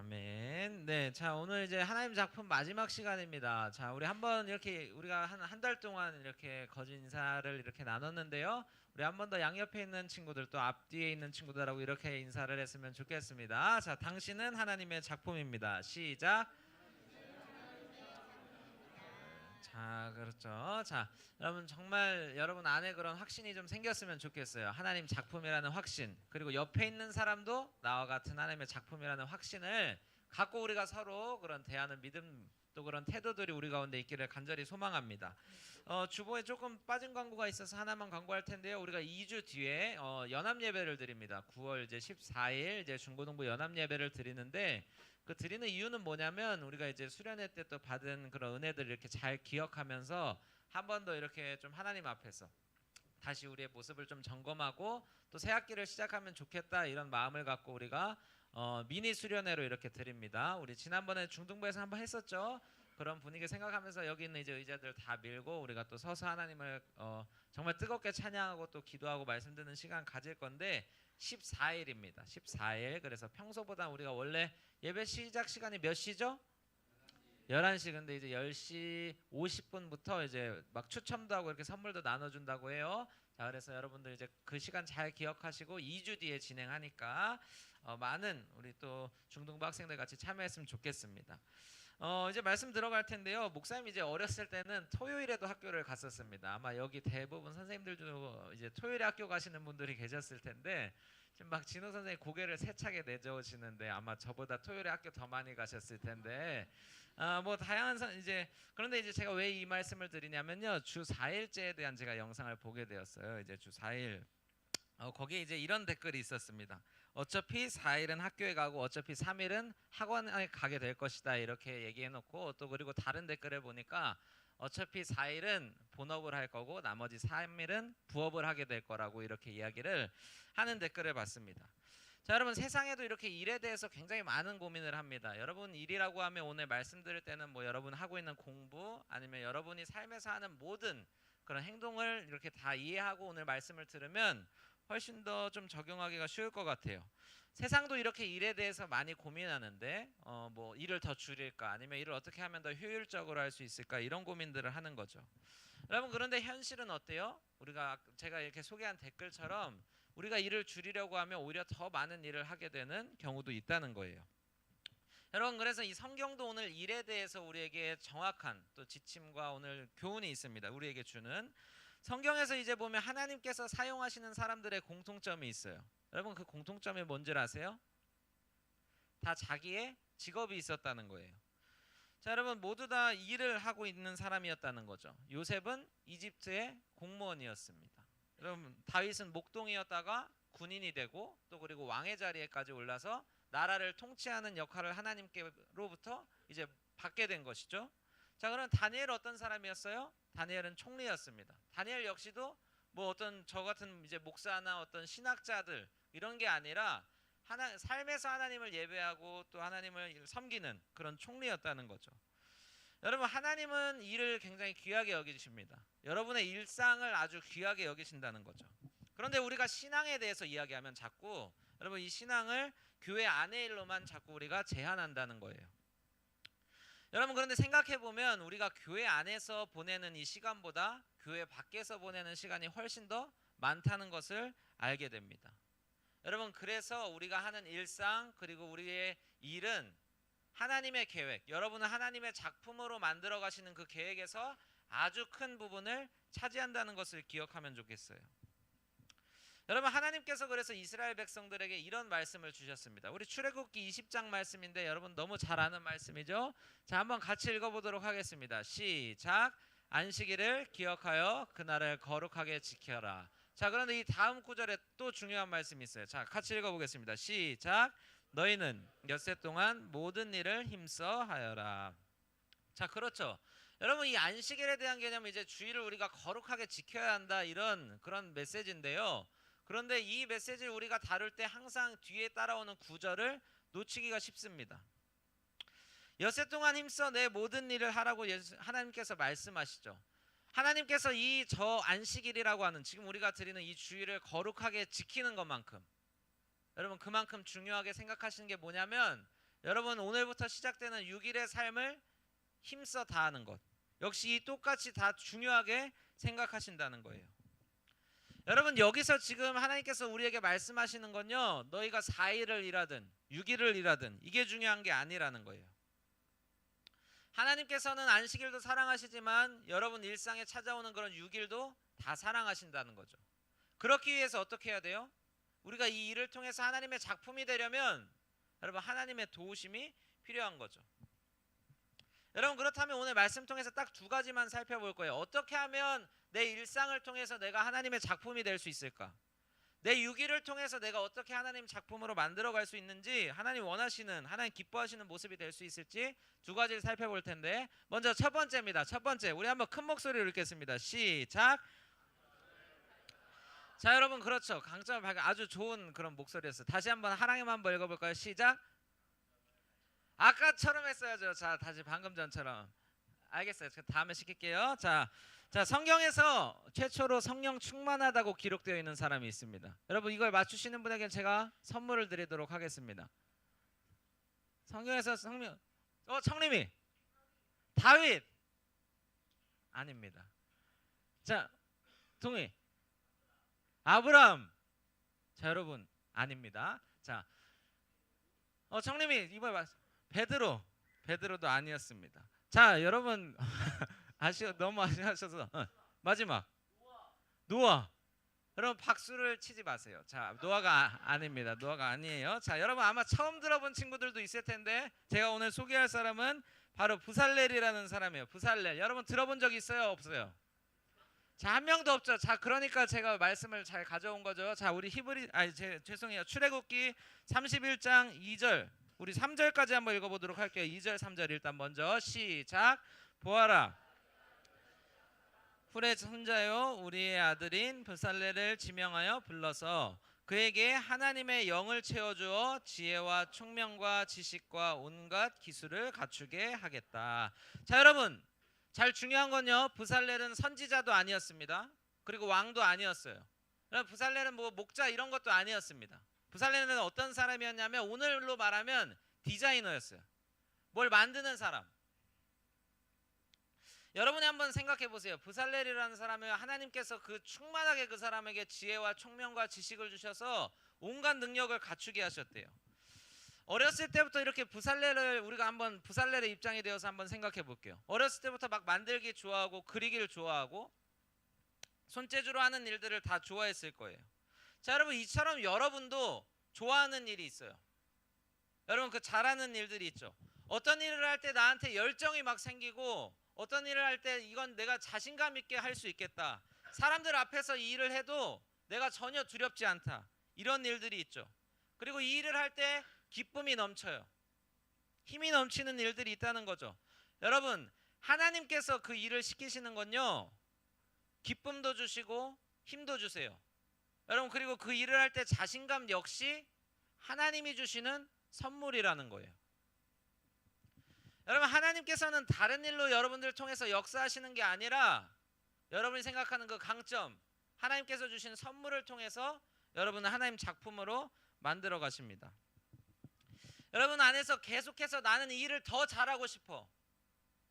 아멘. 네, 자 오늘 이제 하나님 작품 마지막 시간입니다. 자 우리 한번 이렇게 우리가 한 달 동안 이렇게 거짓 인사를 이렇게 나눴는데요. 우리 한 번 더 양옆에 있는 친구들 또 앞뒤에 있는 친구들하고 이렇게 인사를 했으면 좋겠습니다. 자, 당신은 하나님의 작품입니다. 시작. 자, 그렇죠. 자, 여러분 정말 여러분 안에 그런 확신이 좀 생겼으면 좋겠어요. 하나님 작품이라는 확신. 그리고 옆에 있는 사람도 나와 같은 하나님의 작품이라는 확신을 갖고 우리가 서로 그런 대하는 믿음 또 그런 태도들이 우리 가운데 있기를 간절히 소망합니다. 주보에 조금 빠진 광고가 있어서 하나만 광고할 텐데요. 우리가 2주 뒤에 연합 예배를 드립니다. 9월 이제 14일 이제 중고등부 연합 예배를 드리는데 그 드리는 이유는 뭐냐면 우리가 이제 수련회 때 또 받은 그런 은혜들을 이렇게 잘 기억하면서 한 번 더 이렇게 좀 하나님 앞에서 다시 우리의 모습을 좀 점검하고 또 새 학기를 시작하면 좋겠다 이런 마음을 갖고 우리가 미니 수련회로 이렇게 드립니다. 우리 지난번에 중등부에서 한번 했었죠. 그런 분위기 생각하면서 여기 있는 이제 의자들 다 밀고 우리가 또 서서 하나님을 정말 뜨겁게 찬양하고 또 기도하고 말씀 듣는 시간 가질 건데 14일입니다. 14일. 그래서 평소보다 우리가 원래 예배 시작 시간이 몇 시죠? 11시. 근데 이제 10시 50분부터 이제 막 추첨도 하고 이렇게 선물도 나눠준다고 해요. 자, 그래서 여러분들 이제 그 시간 잘 기억하시고 2주 뒤에 진행하니까 많은 우리 또 중등부 학생들 같이 참여했으면 좋겠습니다. 이제 말씀 들어갈 텐데요. 목사님 이제 어렸을 때는 토요일에도 학교를 갔었습니다. 아마 여기 대부분 선생님들도 이제 토요일에 학교 가시는 분들이 계셨을 텐데 지금 막 진호 선생님 고개를 세차게 내저으시는데 아마 저보다 토요일에 학교 더 많이 가셨을 텐데 뭐 다양한 이제 그런데 이제 제가 왜 이 말씀을 드리냐면요. 주 4일제에 대한 제가 영상을 보게 되었어요. 이제 주 4일 거기에 이제 이런 댓글이 있었습니다. 어차피 4일은 학교에 가고 어차피 3일은 학원에 가게 될 것이다 이렇게 얘기해놓고 또 그리고 다른 댓글을 보니까 어차피 4일은 본업을 할 거고 나머지 3일은 부업을 하게 될 거라고 이렇게 이야기를 하는 댓글을 봤습니다. 자, 여러분 세상에도 이렇게 일에 대해서 굉장히 많은 고민을 합니다. 여러분 일이라고 하면 오늘 말씀드릴 때는 뭐 여러분 하고 있는 공부 아니면 여러분이 삶에서 하는 모든 그런 행동을 이렇게 다 이해하고 오늘 말씀을 들으면 훨씬 더 좀 적용하기가 쉬울 것 같아요. 세상도 이렇게 일에 대해서 많이 고민하는데 뭐 일을 더 줄일까 아니면 일을 어떻게 하면 더 효율적으로 할 수 있을까 이런 고민들을 하는 거죠. 여러분 그런데 현실은 어때요? 우리가 제가 이렇게 소개한 댓글처럼 우리가 일을 줄이려고 하면 오히려 더 많은 일을 하게 되는 경우도 있다는 거예요. 여러분 그래서 이 성경도 오늘 일에 대해서 우리에게 정확한 또 지침과 오늘 교훈이 있습니다. 우리에게 주는 성경에서 이제 보면 하나님께서 사용하시는 사람들의 공통점이 있어요. 여러분 그 공통점이 뭔지 아세요? 다 자기의 직업이 있었다는 거예요. 자, 여러분 모두 다 일을 하고 있는 사람이었다는 거죠. 요셉은 이집트의 공무원이었습니다. 여러분 다윗은 목동이었다가 군인이 되고 또 그리고 왕의 자리에까지 올라서 나라를 통치하는 역할을 하나님께로부터 이제 받게 된 것이죠. 자, 그럼 다니엘 어떤 사람이었어요? 다니엘은 총리였습니다. 다니엘 역시도 뭐 어떤 저 같은 이제 목사나 어떤 신학자들 이런 게 아니라 삶에서 하나님을 예배하고 또 하나님을 섬기는 그런 총리였다는 거죠. 여러분 하나님은 일을 굉장히 귀하게 여기십니다. 여러분의 일상을 아주 귀하게 여기신다는 거죠. 그런데 우리가 신앙에 대해서 이야기하면 자꾸 여러분 이 신앙을 교회 안의 일로만 자꾸 우리가 제한한다는 거예요. 여러분 그런데 생각해 보면 우리가 교회 안에서 보내는 이 시간보다 교회 밖에서 보내는 시간이 훨씬 더 많다는 것을 알게 됩니다. 여러분 그래서 우리가 하는 일상 그리고 우리의 일은 하나님의 계획, 여러분은 하나님의 작품으로 만들어 가시는 그 계획에서 아주 큰 부분을 차지한다는 것을 기억하면 좋겠어요. 여러분 하나님께서 그래서 이스라엘 백성들에게 이런 말씀을 주셨습니다. 우리 출애굽기 20장 말씀인데 여러분 너무 잘 아는 말씀이죠. 자, 한번 같이 읽어보도록 하겠습니다. 시작. 안식일을 기억하여 그날을 거룩하게 지켜라. 자, 그런데 이 다음 구절에 또 중요한 말씀이 있어요. 자, 같이 읽어보겠습니다. 시작. 너희는 엿새 동안 모든 일을 힘써 하여라. 자, 그렇죠. 여러분 이 안식일에 대한 개념은 이제 주일을 우리가 거룩하게 지켜야 한다 이런 그런 메시지인데요. 그런데 이 메시지를 우리가 다룰 때 항상 뒤에 따라오는 구절을 놓치기가 쉽습니다. 엿새 동안 힘써 내 모든 일을 하라고 하나님께서 말씀하시죠. 하나님께서 이 저 안식일이라고 하는 지금 우리가 드리는 이 주일을 거룩하게 지키는 것만큼 여러분 그만큼 중요하게 생각하시는 게 뭐냐면 여러분 오늘부터 시작되는 6일의 삶을 힘써 다하는 것. 역시 똑같이 다 중요하게 생각하신다는 거예요. 여러분 여기서 지금 하나님께서 우리에게 말씀하시는 건요. 너희가 4일을 일하든 6일을 일하든 이게 중요한 게 아니라는 거예요. 하나님께서는 안식일도 사랑하시지만 여러분 일상에 찾아오는 그런 6일도 다 사랑하신다는 거죠. 그렇기 위해서 어떻게 해야 돼요? 우리가 이 일을 통해서 하나님의 작품이 되려면 여러분 하나님의 도우심이 필요한 거죠. 여러분 그렇다면 오늘 말씀 통해서 딱 두 가지만 살펴볼 거예요. 어떻게 하면 내 일상을 통해서 내가 하나님의 작품이 될 수 있을까? 내 6일을 통해서 내가 어떻게 하나님 작품으로 만들어갈 수 있는지, 하나님 원하시는, 하나님 기뻐하시는 모습이 될 수 있을지 두 가지를 살펴볼 텐데, 먼저 첫 번째입니다. 첫 번째, 우리 한번 큰 목소리로 읽겠습니다. 시작. 자 여러분 그렇죠. 강점을 발견, 아주 좋은 그런 목소리였어요. 다시 한번 하랑이만 한번 읽어볼까요? 시작. 아까처럼 했어야죠. 자 다시 방금 전처럼. 알겠어요. 다음에 시킬게요. 자 성경에서 최초로 성령 충만하다고 기록되어 있는 사람이 있습니다. 여러분 이걸 맞추시는 분에게는 제가 선물을 드리도록 하겠습니다. 성경에서 성령 청림이 다윗 아닙니다. 자 동희 아브람. 자 여러분 아닙니다. 자 청림이 이번에 베드로도 아니었습니다. 자 여러분 너무 아쉬워하셔서 마지막 노아. 여러분 박수를 치지 마세요. 자 노아가 아닙니다. 노아가 아니에요. 자 여러분 아마 처음 들어본 친구들도 있을 텐데 제가 오늘 소개할 사람은 바로 부살렐이라는 사람이에요. 부살렐 여러분 들어본 적 있어요? 없어요? 자 한 명도 없죠. 자 그러니까 제가 말씀을 잘 가져온 거죠. 자 우리 죄송해요. 출애굽기 31장 2절 우리 3절까지 한번 읽어보도록 할게요. 2절 3절 일단 먼저 시작. 보아라 훌의 손자요 우리의 아들인 부살렐을 지명하여 불러서 그에게 하나님의 영을 채워주어 지혜와 총명과 지식과 온갖 기술을 갖추게 하겠다. 자 여러분 잘 중요한 건요. 부살렐은 선지자도 아니었습니다. 그리고 왕도 아니었어요. 부살렐은 뭐 목자 이런 것도 아니었습니다. 부살렐은 어떤 사람이었냐면 오늘로 말하면 디자이너였어요. 뭘 만드는 사람. 여러분이 한번 생각해 보세요. 부살렐이라는 사람을 하나님께서 충만하게 그 사람에게 지혜와 총명과 지식을 주셔서 온갖 능력을 갖추게 하셨대요. 어렸을 때부터 이렇게 우리가 한번 부살렐의 입장이 되어서 한번 생각해 볼게요. 어렸을 때부터 막 만들기 좋아하고 그리기를 좋아하고 손재주로 하는 일들을 다 좋아했을 거예요. 자 여러분 이처럼 여러분도 좋아하는 일이 있어요. 여러분 잘하는 일들이 있죠. 어떤 일을 할 때 나한테 열정이 막 생기고 어떤 일을 할 때 이건 내가 자신감 있게 할 수 있겠다. 사람들 앞에서 이 일을 해도 내가 전혀 두렵지 않다. 이런 일들이 있죠. 그리고 이 일을 할 때 기쁨이 넘쳐요. 힘이 넘치는 일들이 있다는 거죠. 여러분 하나님께서 그 일을 시키시는 건요. 기쁨도 주시고 힘도 주세요. 여러분 그리고 그 일을 할 때 자신감 역시 하나님이 주시는 선물이라는 거예요. 여러분 하나님께서는 다른 일로 여러분들을 통해서 역사하시는 게 아니라 여러분이 생각하는 그 강점 하나님께서 주신 선물을 통해서 여러분은 하나님 작품으로 만들어 가십니다. 여러분 안에서 계속해서 나는 이 일을 더 잘하고 싶어.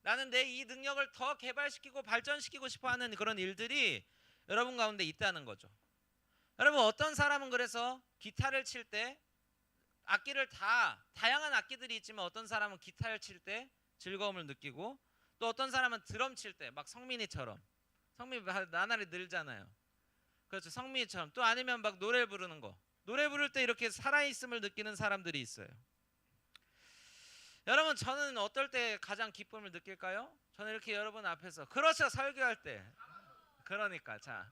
나는 내 이 능력을 더 개발시키고 발전시키고 싶어 하는 그런 일들이 여러분 가운데 있다는 거죠. 여러분 어떤 사람은 그래서 기타를 칠 때 악기를 다양한 악기들이 있지만 어떤 사람은 기타를 칠 때 즐거움을 느끼고 또 어떤 사람은 드럼 칠 때 막 성민이처럼 성민이 나날이 늘잖아요. 그렇죠. 성민이처럼 또 아니면 막 노래 부르는 거 노래 부를 때 이렇게 살아있음을 느끼는 사람들이 있어요. 여러분 저는 어떨 때 가장 기쁨을 느낄까요? 저는 이렇게 여러분 앞에서 그렇죠. 설교할 때 그러니까 자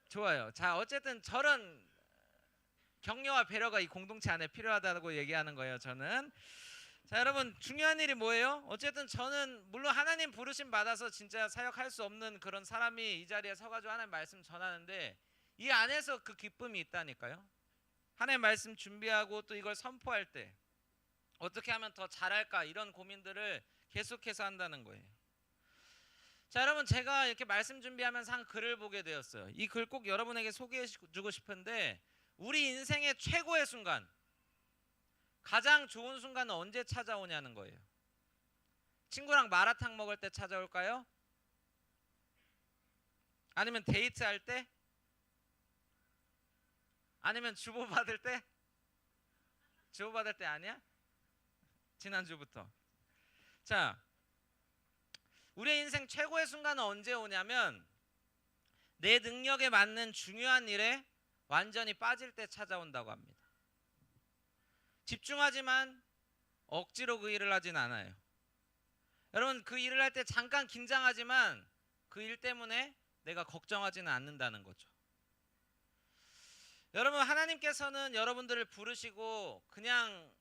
좋아요. 자 어쨌든 저런 격려와 배려가 이 공동체 안에 필요하다고 얘기하는 거예요. 저는 자 여러분 중요한 일이 뭐예요? 어쨌든 저는 물론 하나님 부르심 받아서 진짜 사역할 수 없는 그런 사람이 이 자리에 서가지고 하나님 말씀 전하는데 이 안에서 그 기쁨이 있다니까요. 하나님 말씀 준비하고 또 이걸 선포할 때 어떻게 하면 더 잘할까 이런 고민들을 계속해서 한다는 거예요. 자 여러분 제가 이렇게 말씀 준비하면서 한 글을 보게 되었어요. 이 글 꼭 여러분에게 소개해 주고 싶은데 우리 인생의 최고의 순간 가장 좋은 순간은 언제 찾아오냐는 거예요. 친구랑 마라탕 먹을 때 찾아올까요? 아니면 데이트할 때? 아니면 주고받을 때? 주고받을 때 아니야? 지난주부터. 자, 우리의 인생 최고의 순간은 언제 오냐면 내 능력에 맞는 중요한 일에 완전히 빠질 때 찾아온다고 합니다. 집중하지만 억지로 그 일을 하진 않아요. 여러분, 그 일을 할 때 잠깐 긴장하지만 그 일 때문에 내가 걱정하지는 않는다는 거죠. 여러분, 하나님께서는 여러분들을 부르시고 그냥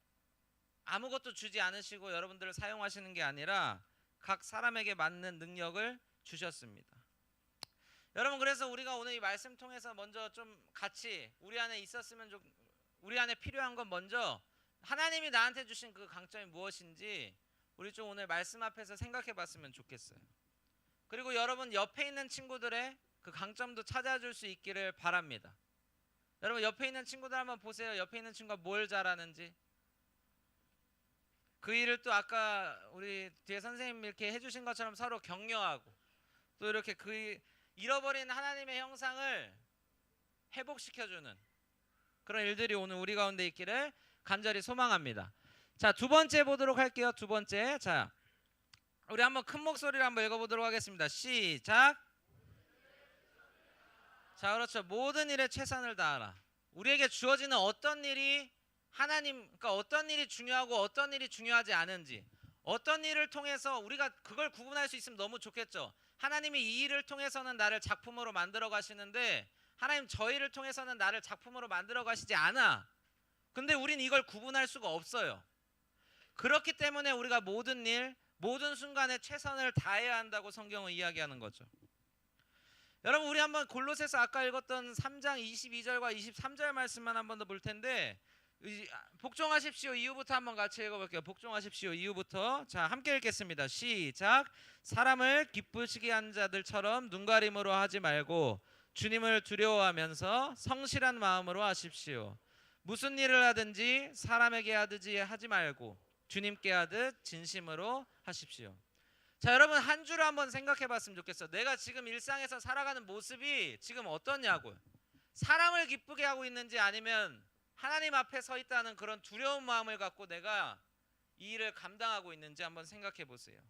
아무것도 주지 않으시고 여러분들을 사용하시는 게 아니라 각 사람에게 맞는 능력을 주셨습니다. 여러분, 그래서 우리가 오늘 이 말씀 통해서 먼저 좀 같이 우리 안에 있었으면 우리 안에 필요한 건 먼저 하나님이 나한테 주신 그 강점이 무엇인지 우리 좀 오늘 말씀 앞에서 생각해 봤으면 좋겠어요. 그리고 여러분 옆에 있는 친구들의 그 강점도 찾아줄 수 있기를 바랍니다. 여러분 옆에 있는 친구들 한번 보세요. 옆에 있는 친구가 뭘 잘하는지. 그 일을 또 아까 우리 뒤에 선생님 이렇게 해주신 것처럼 서로 격려하고 또 이렇게 그 잃어버린 하나님의 형상을 회복시켜주는 그런 일들이 오늘 우리 가운데 있기를 간절히 소망합니다. 자, 두 번째 보도록 할게요. 두 번째. 자, 우리 한번 큰 목소리로 한번 읽어보도록 하겠습니다. 시작. 자, 그렇죠. 모든 일에 최선을 다하라. 우리에게 주어지는 어떤 일이 그러니까 어떤 일이 중요하고 어떤 일이 중요하지 않은지, 어떤 일을 통해서 우리가 그걸 구분할 수 있으면 너무 좋겠죠. 하나님이 이 일을 통해서는 나를 작품으로 만들어 가시는데 하나님 저 일을 통해서는 나를 작품으로 만들어 가시지 않아. 근데 우린 이걸 구분할 수가 없어요. 그렇기 때문에 우리가 모든 일, 모든 순간에 최선을 다해야 한다고 성경은 이야기하는 거죠. 여러분, 우리 한번 골로새서 아까 읽었던 3장 22절과 23절 말씀만 한번 더 볼 텐데, 복종하십시오 이후부터 한번 같이 읽어볼게요. 복종하십시오 이후부터. 자, 함께 읽겠습니다. 시작. 사람을 기쁘시게 한 자들처럼 눈가림으로 하지 말고 주님을 두려워하면서 성실한 마음으로 하십시오. 무슨 일을 하든지 사람에게 하지 말고 주님께 하듯 진심으로 하십시오. 자, 여러분 한 주를 한번 생각해 봤으면 좋겠어. 내가 지금 일상에서 살아가는 모습이 지금 어떠냐고요. 사람을 기쁘게 하고 있는지 아니면 하나님 앞에 서 있다는 그런 두려운 마음을 갖고 내가 이 일을 감당하고 있는지 한번 생각해 보세요.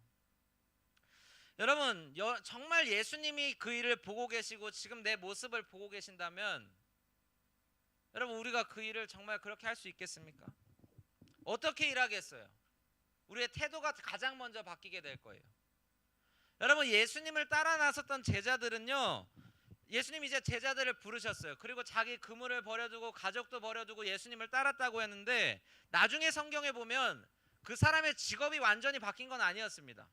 여러분 정말 예수님이 그 일을 보고 계시고 지금 내 모습을 보고 계신다면 여러분 우리가 그 일을 정말 그렇게 할 수 있겠습니까? 어떻게 일하겠어요? 우리의 태도가 가장 먼저 바뀌게 될 거예요. 여러분 예수님을 따라 나섰던 제자들은요, 예수님이 이제 제자들을 부르셨어요. 그리고 자기 그물을 버려두고 가족도 버려두고 예수님을 따랐다고 했는데 나중에 성경에 보면 그 사람의 직업이 완전히 바뀐 건 아니었습니다.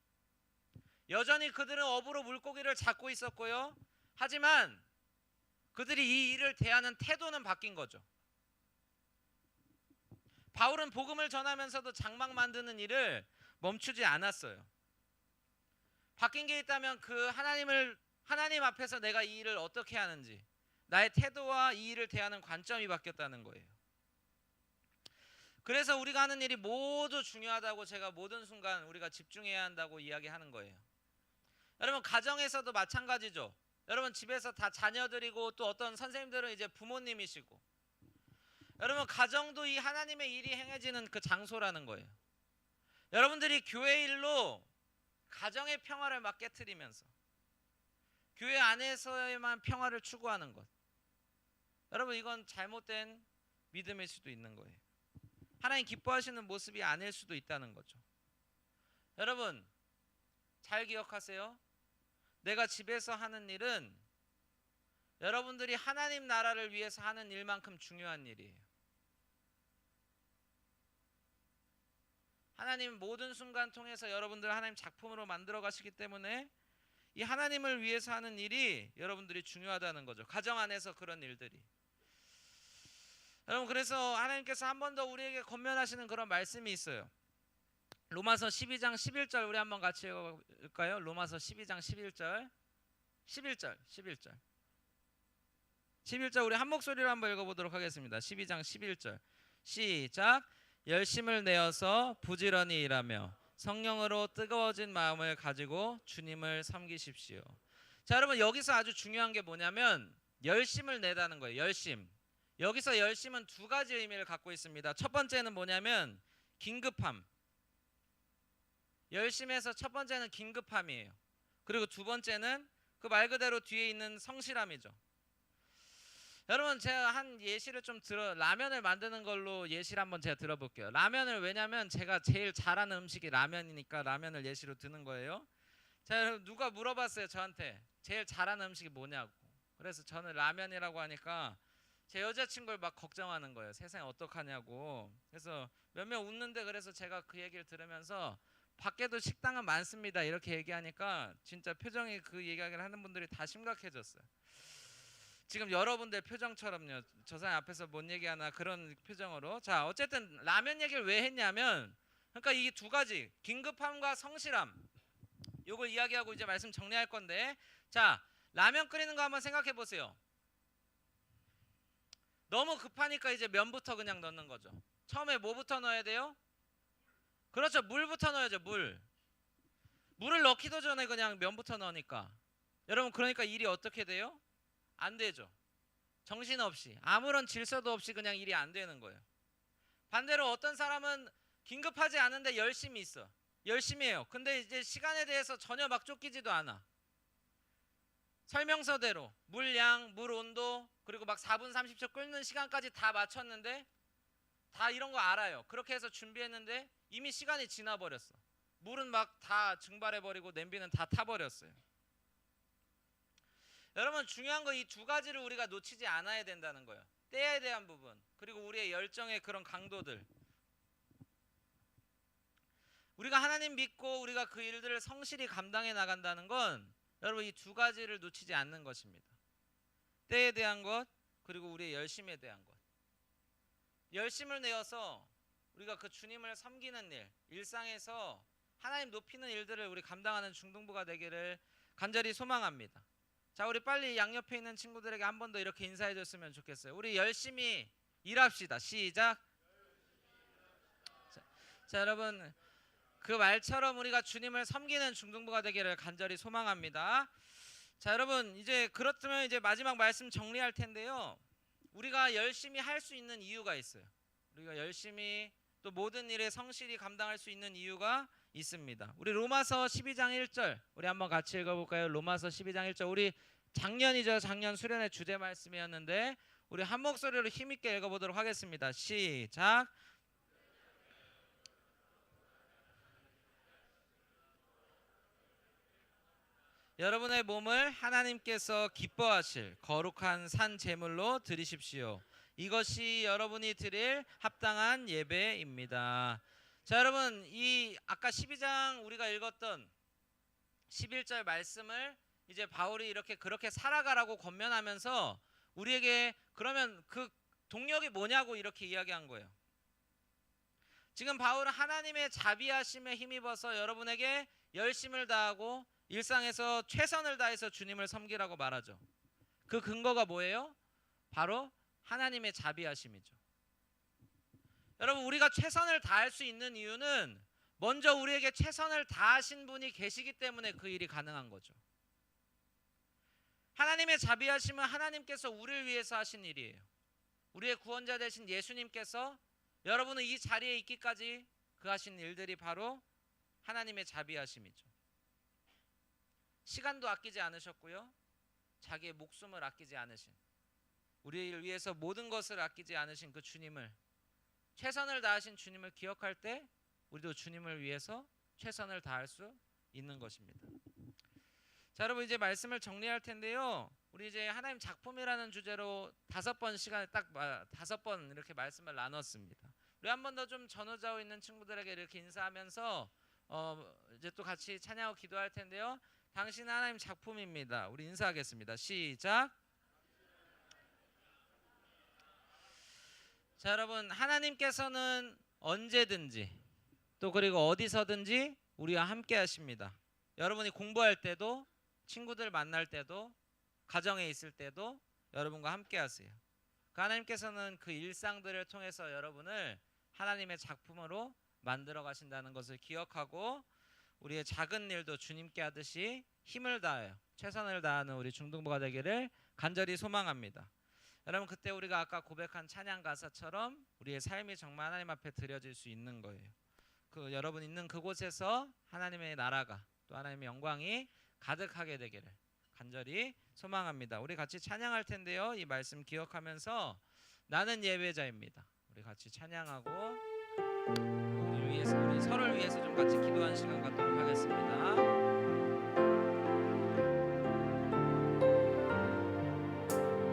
여전히 그들은 어부로 물고기를 잡고 있었고요. 하지만 그들이 이 일을 대하는 태도는 바뀐 거죠. 바울은 복음을 전하면서도 장막 만드는 일을 멈추지 않았어요. 바뀐 게 있다면 그 하나님 앞에서 내가 이 일을 어떻게 하는지, 나의 태도와 이 일을 대하는 관점이 바뀌었다는 거예요. 그래서 우리가 하는 일이 모두 중요하다고 제가 모든 순간 우리가 집중해야 한다고 이야기하는 거예요. 여러분 가정에서도 마찬가지죠. 여러분 집에서 다 자녀들이고 또 어떤 선생님들은 이제 부모님이시고, 여러분 가정도 이 하나님의 일이 행해지는 그 장소라는 거예요. 여러분들이 교회 일로 가정의 평화를 막 깨트리면서 교회 안에서에만 평화를 추구하는 것, 여러분 이건 잘못된 믿음일 수도 있는 거예요. 하나님 기뻐하시는 모습이 아닐 수도 있다는 거죠. 여러분 잘 기억하세요. 내가 집에서 하는 일은 여러분들이 하나님 나라를 위해서 하는 일만큼 중요한 일이에요. 하나님 모든 순간 통해서 여러분들을 하나님 작품으로 만들어 가시기 때문에 이 하나님을 위해서 하는 일이 여러분들이 중요하다는 거죠. 가정 안에서 그런 일들이. 여러분 그래서 하나님께서 한 번 더 우리에게 권면하시는 그런 말씀이 있어요. 로마서 12장 11절 우리 한번 같이 읽어볼까요? 로마서 12장 11절 11절 우리 한 목소리로 한번 읽어보도록 하겠습니다. 12장 11절 시작. 열심을 내어서 부지런히 일하며 성령으로 뜨거워진 마음을 가지고 주님을 섬기십시오. 자, 여러분 여기서 아주 중요한 게 뭐냐면 열심을 내다는 거예요. 열심. 여기서 열심은 두 가지 의미를 갖고 있습니다. 첫 번째는 뭐냐면 긴급함. 열심에서 첫 번째는 긴급함이에요. 그리고 두 번째는 그 말 그대로 뒤에 있는 성실함이죠. 여러분 제가 한 예시를 좀 라면을 만드는 걸로 예시를 한번 제가 들어볼게요. 라면을 왜냐면 제가 제일 잘하는 음식이 라면이니까 라면을 예시로 드는 거예요. 자, 누가 물어봤어요 저한테 제일 잘하는 음식이 뭐냐고. 그래서 저는 라면이라고 하니까 제 여자친구를 막 걱정하는 거예요. 세상에 어떡하냐고. 그래서 몇 명 웃는데 그래서 제가 그 얘기를 들으면서 밖에도 식당은 많습니다 이렇게 얘기하니까 진짜 표정이 그 얘기를 하는 분들이 다 심각해졌어요. 지금 여러분들 표정처럼요. 저 사람 앞에서 뭔 얘기하나 그런 표정으로. 자, 어쨌든 라면 얘기를 왜 했냐면 그러니까 이 두 가지 긴급함과 성실함 요걸 이야기하고 이제 말씀 정리할 건데, 자 라면 끓이는 거 한번 생각해 보세요. 너무 급하니까 이제 면부터 그냥 넣는 거죠. 처음에 뭐부터 넣어야 돼요? 그렇죠. 물부터 넣어야죠. 물을 넣기도 전에 그냥 면부터 넣으니까 여러분 그러니까 일이 어떻게 돼요? 안 되죠. 정신없이 아무런 질서도 없이 그냥 일이 안 되는 거예요. 반대로 어떤 사람은 긴급하지 않은데 열심히 있어. 열심히 해요. 근데 이제 시간에 대해서 전혀 막 쫓기지도 않아. 설명서대로 물량, 물 온도 그리고 막 4분 30초 끓는 시간까지 다 맞췄는데 다 이런 거 알아요. 그렇게 해서 준비했는데 이미 시간이 지나버렸어. 물은 막 다 증발해버리고 냄비는 다 타버렸어요. 여러분 중요한 거 이 두 가지를 우리가 놓치지 않아야 된다는 거예요. 때에 대한 부분 그리고 우리의 열정의 그런 강도들. 우리가 하나님 믿고 우리가 그 일들을 성실히 감당해 나간다는 건 여러분 이 두 가지를 놓치지 않는 것입니다. 때에 대한 것 그리고 우리의 열심에 대한 것. 열심을 내어서 우리가 그 주님을 섬기는 일, 일상에서 하나님 높이는 일들을 우리 감당하는 중등부가 되기를 간절히 소망합니다. 자, 우리 빨리 양옆에 있는 친구들에게 한 번 더 이렇게 인사해 줬으면 좋겠어요. 우리 열심히 일합시다. 시작. 자, 여러분 그 말처럼 우리가 주님을 섬기는 중등부가 되기를 간절히 소망합니다. 자, 여러분 이제 그렇다면 이제 마지막 말씀 정리할 텐데요. 우리가 열심히 할 수 있는 이유가 있어요. 우리가 열심히 또 모든 일에 성실히 감당할 수 있는 이유가 있습니다. 우리 로마서 12장 1절 우리 한번 같이 읽어볼까요? 로마서 12장 1절 우리 작년이죠. 작년 수련의 주제 말씀이었는데 우리 한 목소리로 힘있게 읽어보도록 하겠습니다. 시작. 여러분의 몸을 하나님께서 기뻐하실 거룩한 산 제물로 드리십시오. 이것이 여러분이 드릴 합당한 예배입니다. 자, 여러분 이 아까 12장 우리가 읽었던 11절 말씀을 이제 바울이 이렇게 그렇게 살아가라고 권면하면서 우리에게 그러면 그 동력이 뭐냐고 이렇게 이야기한 거예요. 지금 바울은 하나님의 자비하심에 힘입어서 여러분에게 열심을 다하고 일상에서 최선을 다해서 주님을 섬기라고 말하죠. 그 근거가 뭐예요? 바로 하나님의 자비하심이죠. 여러분 우리가 최선을 다할 수 있는 이유는 먼저 우리에게 최선을 다하신 분이 계시기 때문에 그 일이 가능한 거죠. 하나님의 자비하심은 하나님께서 우리를 위해서 하신 일이에요. 우리의 구원자 되신 예수님께서 여러분은 이 자리에 있기까지 그 하신 일들이 바로 하나님의 자비하심이죠. 시간도 아끼지 않으셨고요. 자기의 목숨을 아끼지 않으신 우리를 위해서 모든 것을 아끼지 않으신 그 주님을 최선을 다하신 주님을 기억할 때 우리도 주님을 위해서 최선을 다할 수 있는 것입니다. 자, 여러분 이제 말씀을 정리할 텐데요. 우리 이제 하나님 작품이라는 주제로 5번 시간에 딱 5번 이렇게 말씀을 나눴습니다. 우리 한 번 더 좀 전후좌우 있는 친구들에게 이렇게 인사하면서 이제 또 같이 찬양하고 기도할 텐데요. 당신은 하나님 작품입니다. 우리 인사하겠습니다. 시작. 자, 여러분 하나님께서는 언제든지 또 그리고 어디서든지 우리와 함께 하십니다. 여러분이 공부할 때도 친구들 만날 때도 가정에 있을 때도 여러분과 함께 하세요. 그 하나님께서는 그 일상들을 통해서 여러분을 하나님의 작품으로 만들어 가신다는 것을 기억하고 우리의 작은 일도 주님께 하듯이 힘을 다하여 최선을 다하는 우리 중등부가 되기를 간절히 소망합니다. 여러분, 그때 우리가 아까 고백한 찬양 가사처럼 우리의 삶이 정말 하나님 앞에 드려질 수 있는 거예요. 그 여러분 있는 그곳에서 하나님의 나라가 또 하나님의 영광이 가득하게 되기를 간절히 소망합니다. 우리 같이 찬양할 텐데요. 이 말씀 기억하면서 나는 예배자입니다. 우리 같이 찬양하고 우리 서로를 위해서 좀 같이 기도하는 시간 갖도록 하겠습니다.